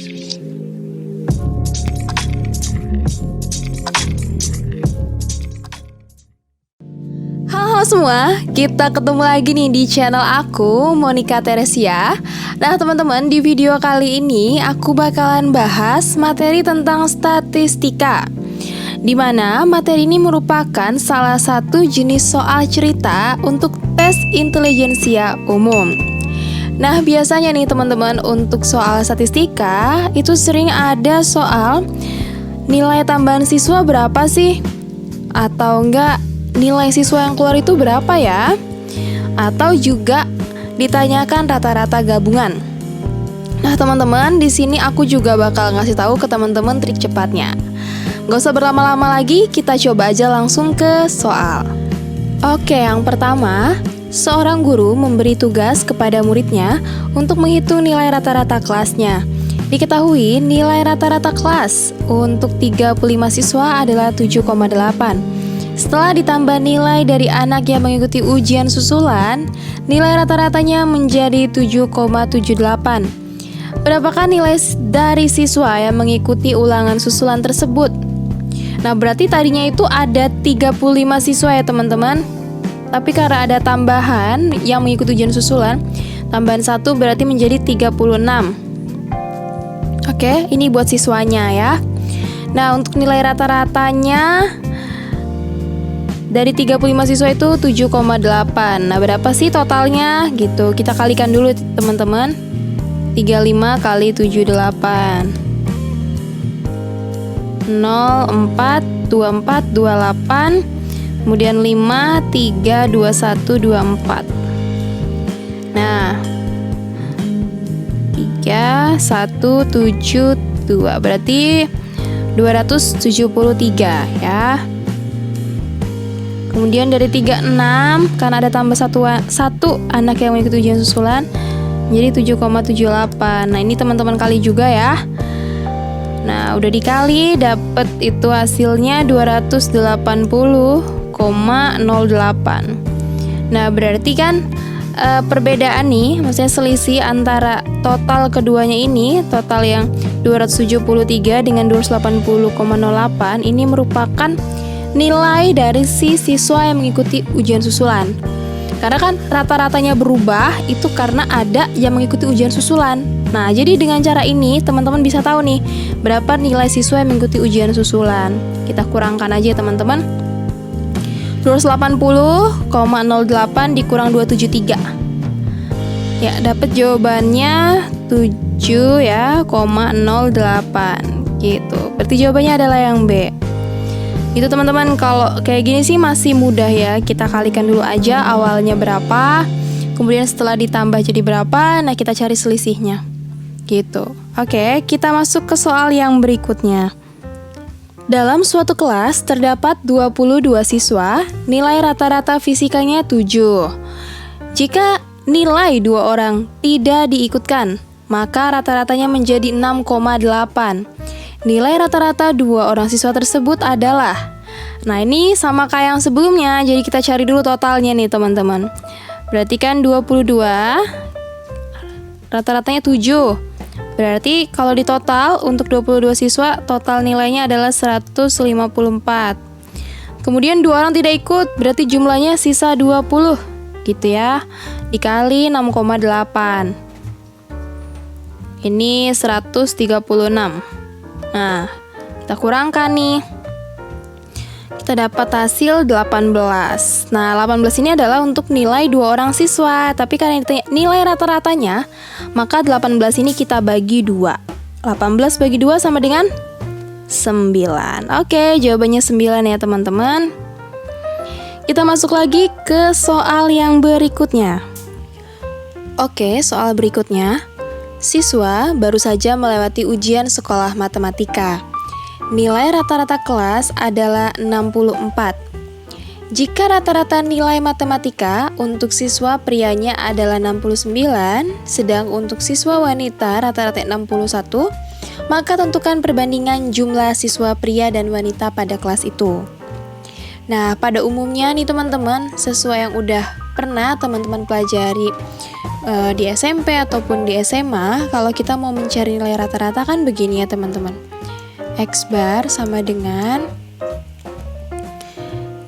Halo semua, kita ketemu lagi nih di channel aku, Monica Teresia. Nah teman-teman, di video kali ini aku bakalan bahas materi tentang statistika, dimana materi ini merupakan salah satu jenis soal cerita untuk tes intelijensia umum. Nah biasanya nih teman-teman, untuk soal statistika itu sering ada soal nilai tambahan siswa berapa sih? Atau enggak, nilai siswa yang keluar itu berapa ya? Atau juga ditanyakan rata-rata gabungan. Nah teman-teman, di sini aku juga bakal ngasih tahu ke teman-teman trik cepatnya. Gak usah berlama-lama lagi, kita coba aja langsung ke soal. Oke, yang pertama, seorang guru memberi tugas kepada muridnya untuk menghitung nilai rata-rata kelasnya. Diketahui nilai rata-rata kelas untuk 35 siswa adalah 7,8. Setelah ditambah nilai dari anak yang mengikuti ujian susulan, nilai rata-ratanya menjadi 7,78. Berapakah nilai dari siswa yang mengikuti ulangan susulan tersebut? Nah, berarti tadinya itu ada 35 siswa ya teman-teman. Tapi karena ada tambahan yang mengikuti ujian susulan, tambahan 1 berarti menjadi 36. Oke, ini buat siswanya ya. Nah, untuk nilai rata-ratanya dari 35 siswa itu 7,8. Nah, berapa sih totalnya? Gitu. Kita kalikan dulu teman-teman. 35 kali 78. 0, 4, 24, 28. Kemudian 5, 3, 21, 24. Nah, 3, 1, 7, 2. Berarti 273 ya. Kemudian dari 36, karena ada tambah satu anak yang mengikuti ujian susulan, menjadi 7,78. Nah, ini teman-teman kali juga ya. Nah, udah dikali, dapat itu hasilnya 280,08. Nah, berarti kan perbedaan nih, maksudnya selisih antara total keduanya ini, total yang 273 dengan 280,08, ini merupakan nilai dari si siswa yang mengikuti ujian susulan. Karena kan rata-ratanya berubah itu karena ada yang mengikuti ujian susulan. Nah, jadi dengan cara ini teman-teman bisa tahu nih berapa nilai siswa yang mengikuti ujian susulan. Kita kurangkan aja teman-teman. 280,08 dikurang 273. Ya, dapat jawabannya 7 ya, 0,08 gitu. Berarti jawabannya adalah yang B. Itu teman-teman, kalau kayak gini sih masih mudah ya. Kita kalikan dulu aja awalnya berapa, kemudian setelah ditambah jadi berapa, nah kita cari selisihnya gitu. Oke, kita masuk ke soal yang berikutnya. Dalam suatu kelas terdapat 22 siswa, nilai rata-rata fisikanya 7. Jika nilai 2 orang tidak diikutkan, maka rata-ratanya menjadi 6,8. Nilai rata-rata 2 orang siswa tersebut adalah. Nah, ini sama kayak yang sebelumnya. Jadi kita cari dulu totalnya nih teman-teman. Berarti kan 22 rata-ratanya 7. Berarti kalau di total untuk 22 siswa, total nilainya adalah 154. Kemudian 2 orang tidak ikut, berarti jumlahnya sisa 20 gitu ya. Dikali 6,8. Ini 136. Nah, kita kurangkan nih. Kita dapat hasil 18. Nah, 18 ini adalah untuk nilai 2 orang siswa. Tapi karena nilai rata-ratanya, maka 18 ini kita bagi 2. 18 bagi 2 sama dengan 9. Oke, jawabannya 9 ya teman-teman. Kita masuk lagi ke soal yang berikutnya. Oke, soal berikutnya. Siswa baru saja melewati ujian sekolah matematika. Nilai rata-rata kelas adalah 64. Jika rata-rata nilai matematika untuk siswa prianya adalah 69, sedang untuk siswa wanita rata-rata 61, maka tentukan perbandingan jumlah siswa pria dan wanita pada kelas itu. Nah, pada umumnya nih teman-teman, sesuai yang udah pernah teman-teman pelajari di SMP ataupun di SMA, kalau kita mau mencari nilai rata-rata kan begini ya teman-teman. X bar sama dengan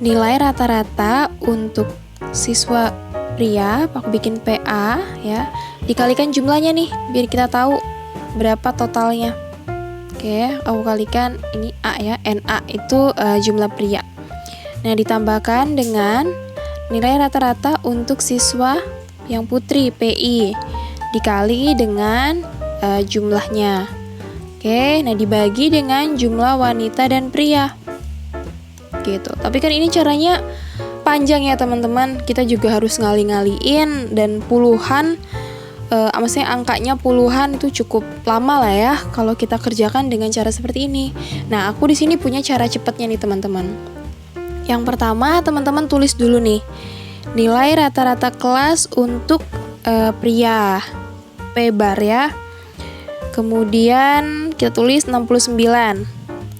nilai rata-rata untuk siswa pria, aku bikin PA ya, dikalikan jumlahnya nih, biar kita tahu berapa totalnya. Oke, aku kalikan ini A ya, NA itu jumlah pria. Nah, ditambahkan dengan nilai rata-rata untuk siswa yang putri, PI, dikali dengan jumlahnya. Oke, nah dibagi dengan jumlah wanita dan pria. Gitu. Tapi kan ini caranya panjang ya teman-teman. Kita juga harus ngali-ngaliin dan puluhan, maksudnya angkanya puluhan itu cukup lama lah ya kalau kita kerjakan dengan cara seperti ini. Nah, aku di sini punya cara cepatnya nih teman-teman. Yang pertama, teman-teman tulis dulu nih nilai rata-rata kelas untuk pria, P bar ya. Kemudian kita tulis 69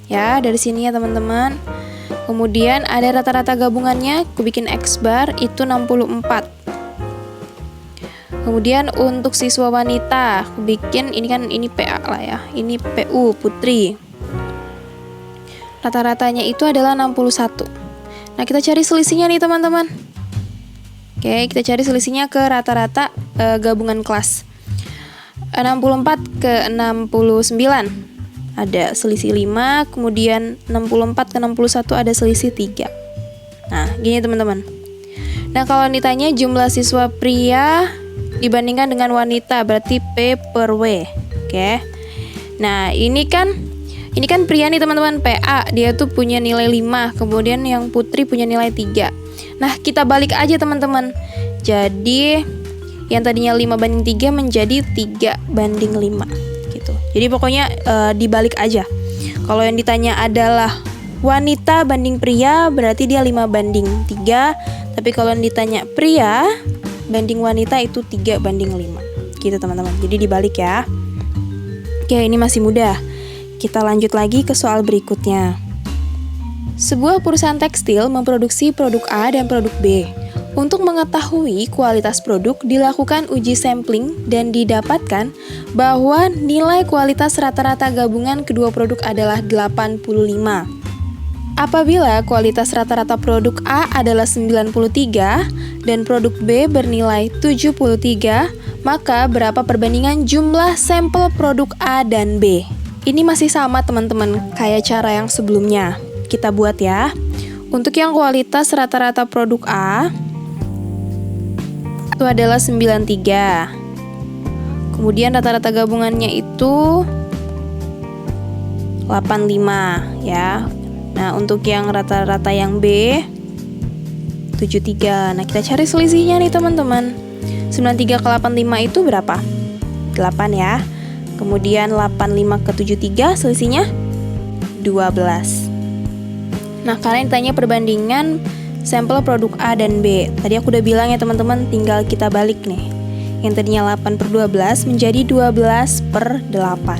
ya, dari sini ya teman-teman. Kemudian ada rata-rata gabungannya, aku bikin X bar itu 64. Kemudian untuk siswa wanita, aku bikin ini PA lah ya, ini PU putri. Rata-ratanya itu adalah 61. Nah, kita cari selisihnya nih teman-teman. Oke, kita cari selisihnya ke rata-rata gabungan kelas. 64 ke 69 ada selisih 5, kemudian 64 ke 61 ada selisih 3. Nah, gini teman-teman. Nah, kalau ditanya jumlah siswa pria dibandingkan dengan wanita, berarti P per W. Oke. Nah, ini kan pria nih teman-teman, PA, dia tuh punya nilai 5, kemudian yang putri punya nilai 3. Nah, kita balik aja teman-teman. Jadi, yang tadinya 5:3 menjadi 3:5 gitu. Jadi pokoknya dibalik aja. Kalau yang ditanya adalah wanita banding pria, berarti dia 5:3. Tapi kalau yang ditanya pria banding wanita itu 3:5 gitu teman-teman. Jadi dibalik ya. Oke, ini masih mudah. Kita lanjut lagi ke soal berikutnya. Sebuah perusahaan tekstil memproduksi produk A dan produk B. Untuk mengetahui kualitas produk, dilakukan uji sampling dan didapatkan bahwa nilai kualitas rata-rata gabungan kedua produk adalah 85. Apabila kualitas rata-rata produk A adalah 93 dan produk B bernilai 73, maka berapa perbandingan jumlah sampel produk A dan B? Ini masih sama teman-teman, kayak cara yang sebelumnya. Kita buat ya. Untuk yang kualitas rata-rata produk A itu adalah 93. Kemudian rata-rata gabungannya itu 85 ya. Nah, untuk yang rata-rata yang B 73. Nah, kita cari selisihnya nih teman-teman. 93 ke 85 itu berapa? 8 ya. Kemudian 85 ke 73 selisihnya 12. Nah, karena ditanya perbandingan sampel produk A dan B. Tadi aku udah bilang ya teman-teman, tinggal kita balik nih. Yang tadinya 8/12 menjadi 12/8.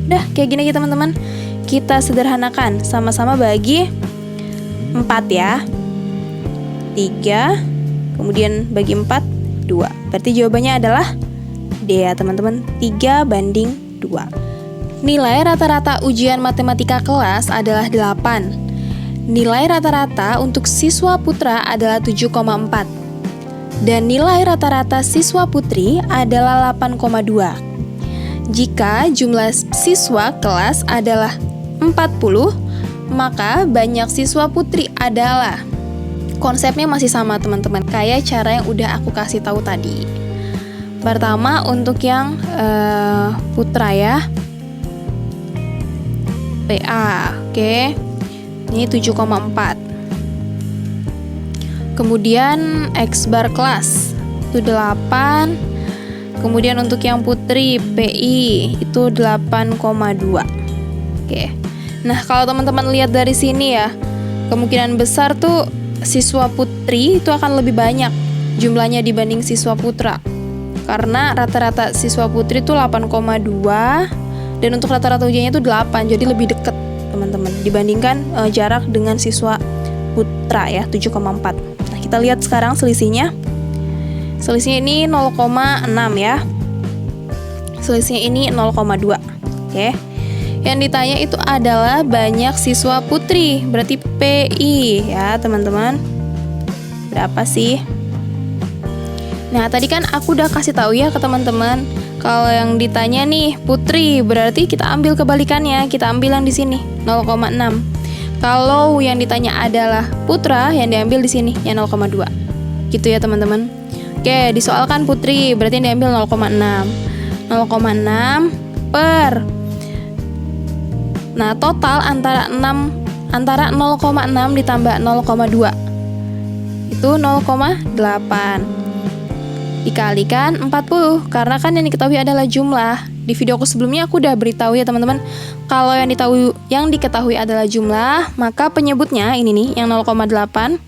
Udah, kayak gini aja teman-teman. Kita sederhanakan, sama-sama bagi 4 ya. 3, kemudian bagi 4, 2. Berarti jawabannya adalah D ya teman-teman, 3:2. Nilai rata-rata ujian matematika kelas adalah 8. Nilai rata-rata untuk siswa putra adalah 7,4. Dan nilai rata-rata siswa putri adalah 8,2. Jika jumlah siswa kelas adalah 40, maka banyak siswa putri adalah. Konsepnya masih sama teman-teman, kayak cara yang udah aku kasih tahu tadi. Pertama untuk yang putra ya, PA, oke. Ini 7,4. Kemudian X bar kelas itu 8. Kemudian untuk yang putri PI itu 8,2. Oke. Nah, kalau teman-teman lihat dari sini ya, kemungkinan besar tuh siswa putri itu akan lebih banyak jumlahnya dibanding siswa putra. Karena rata-rata siswa putri itu 8,2 dan untuk rata-rata ujiannya itu 8, jadi lebih dekat teman-teman dibandingkan jarak dengan siswa putra ya 7,4. Nah, kita lihat sekarang selisihnya. Selisihnya ini 0,6 ya. Selisihnya ini 0,2. Oke. Yang ditanya itu adalah banyak siswa putri, berarti PI ya teman-teman. Berapa sih? Nah, tadi kan aku udah kasih tahu ya ke teman-teman, kalau yang ditanya nih putri, berarti kita ambil kebalikannya, kita ambil yang di sini 0,6. Kalau yang ditanya adalah putra, yang diambil di sini yang 0,2. Gitu ya teman-teman. Oke, disoalkan putri, berarti yang diambil 0,6. 0,6 per. Nah, total antara 0,6 ditambah 0,2 itu 0,8. Dikalikan 40, karena kan yang diketahui adalah jumlah. Di video aku sebelumnya aku udah beritahu ya teman-teman, kalau yang diketahui adalah jumlah, maka penyebutnya ini nih yang 0,8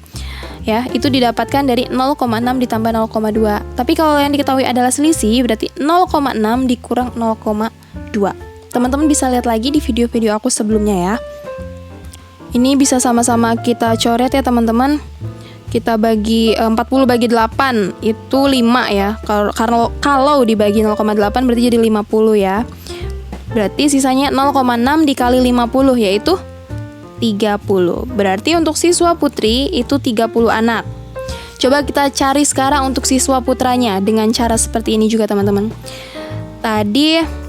ya, itu didapatkan dari 0,6 ditambah 0,2. Tapi kalau yang diketahui adalah selisih, berarti 0,6 dikurang 0,2. Teman-teman bisa lihat lagi di video-video aku sebelumnya ya. Ini bisa sama-sama kita coret ya teman-teman. Kita bagi 40 bagi 8 itu 5 ya. Kalau dibagi 0,8 berarti jadi 50 ya. Berarti sisanya 0,6 dikali 50 yaitu 30. Berarti untuk siswa putri itu 30 anak. Coba kita cari sekarang untuk siswa putranya dengan cara seperti ini juga teman-teman. Tadi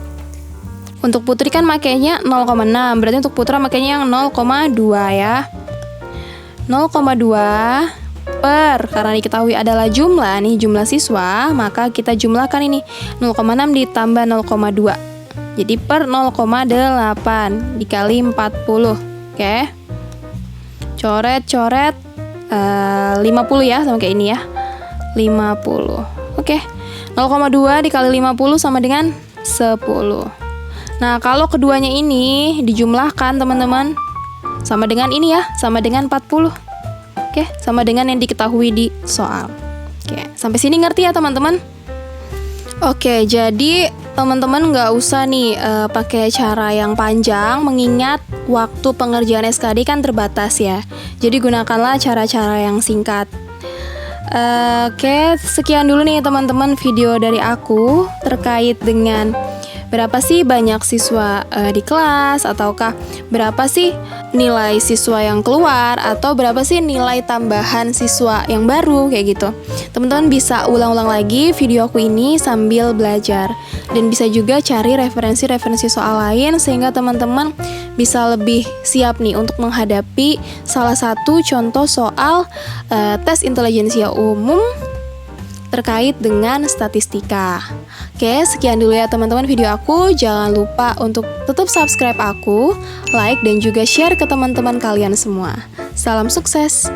untuk putri kan makanya 0,6, berarti untuk putra makanya yang 0,2 ya. 0,2 per, karena diketahui adalah jumlah nih, jumlah siswa, maka kita jumlahkan ini 0,6 ditambah 0,2. Jadi per 0,8 dikali 40. Oke. Coret 50 ya, sama kayak ini ya. 50. Oke. 0,2 dikali 50 sama dengan 10. Nah, kalau keduanya ini dijumlahkan teman-teman, sama dengan ini ya, sama dengan 40. Oke, sama dengan yang diketahui di soal. Oke, sampai sini ngerti ya teman-teman? Oke, jadi teman-teman nggak usah nih pakai cara yang panjang, mengingat waktu pengerjaan SKD kan terbatas ya. Jadi gunakanlah cara-cara yang singkat. Oke, sekian dulu nih teman-teman video dari aku terkait dengan berapa sih banyak siswa di kelas, ataukah berapa sih nilai siswa yang keluar, atau berapa sih nilai tambahan siswa yang baru, kayak gitu. Teman-teman bisa ulang-ulang lagi video aku ini sambil belajar, dan bisa juga cari referensi-referensi soal lain sehingga teman-teman bisa lebih siap nih untuk menghadapi salah satu contoh soal tes intelijensia umum terkait dengan statistika. Oke, sekian dulu ya teman-teman video aku. Jangan lupa untuk tetap subscribe aku, like, dan juga share ke teman-teman kalian semua. Salam sukses!